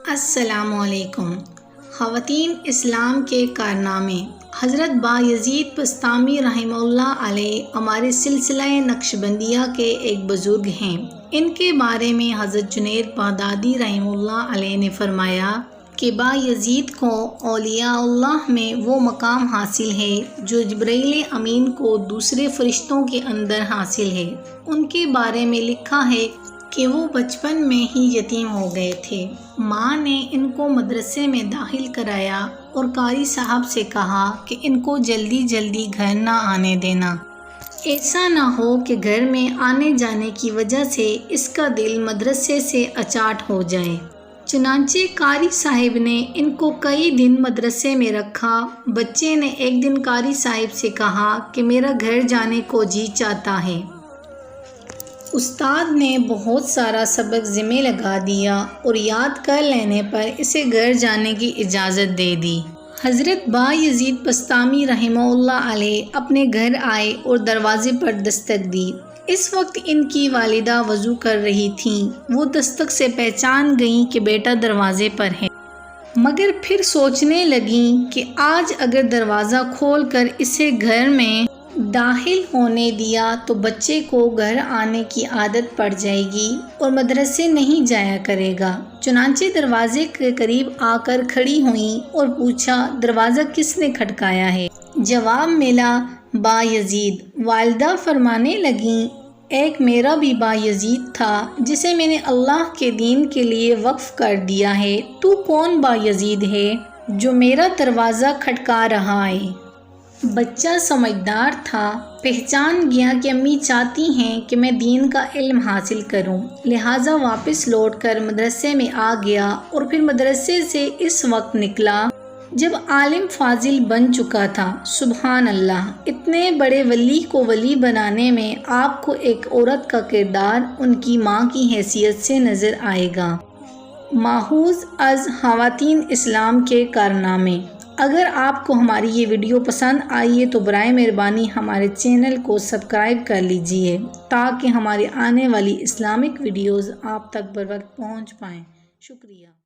السلام علیکم۔ خواتین اسلام کے کارنامے۔ حضرت بایزید بسطامی رحمہ اللہ علیہ ہمارے سلسلہ نقشبندیہ کے ایک بزرگ ہیں۔ ان کے بارے میں حضرت جنید بغدادی رحمہ اللہ علیہ نے فرمایا کہ بایزید کو اولیاء اللہ میں وہ مقام حاصل ہے جو جبرائیل امین کو دوسرے فرشتوں کے اندر حاصل ہے۔ ان کے بارے میں لکھا ہے کہ وہ بچپن میں ہی یتیم ہو گئے تھے۔ ماں نے ان کو مدرسے میں داخل کرایا اور قاری صاحب سے کہا کہ ان کو جلدی جلدی گھر نہ آنے دینا، ایسا نہ ہو کہ گھر میں آنے جانے کی وجہ سے اس کا دل مدرسے سے اچاٹ ہو جائے۔ چنانچہ قاری صاحب نے ان کو کئی دن مدرسے میں رکھا۔ بچے نے ایک دن قاری صاحب سے کہا کہ میرا گھر جانے کو جی چاہتا ہے۔ استاد نے بہت سارا سبق ذمہ لگا دیا اور یاد کر لینے پر اسے گھر جانے کی اجازت دے دی۔ حضرت بایزید بسطامی رحمہ اللہ علیہ اپنے گھر آئے اور دروازے پر دستک دی۔ اس وقت ان کی والدہ وضو کر رہی تھیں۔ وہ دستک سے پہچان گئیں کہ بیٹا دروازے پر ہے، مگر پھر سوچنے لگیں کہ آج اگر دروازہ کھول کر اسے گھر میں داخل ہونے دیا تو بچے کو گھر آنے کی عادت پڑ جائے گی اور مدرسے نہیں جایا کرے گا۔ چنانچہ دروازے کے قریب آ کر کھڑی ہوئیں اور پوچھا، دروازہ کس نے کھٹکایا ہے؟ جواب ملا، بایزید۔ والدہ فرمانے لگیں، ایک میرا بھی بایزید تھا جسے میں نے اللہ کے دین کے لیے وقف کر دیا ہے۔ تو کون بایزید ہے جو میرا دروازہ کھٹکا رہا ہے؟ بچہ سمجھدار تھا، پہچان گیا کہ امی چاہتی ہیں کہ میں دین کا علم حاصل کروں، لہٰذا واپس لوٹ کر مدرسے میں آ گیا اور پھر مدرسے سے اس وقت نکلا جب عالم فاضل بن چکا تھا۔ سبحان اللہ! اتنے بڑے ولی کو ولی بنانے میں آپ کو ایک عورت کا کردار ان کی ماں کی حیثیت سے نظر آئے گا۔ ماخوذ از خواتین اسلام کے کارنامے۔ اگر آپ کو ہماری یہ ویڈیو پسند آئی ہے تو برائے مہربانی ہمارے چینل کو سبسکرائب کر لیجئے تاکہ ہماری آنے والی اسلامک ویڈیوز آپ تک بروقت پہنچ پائیں۔ شکریہ۔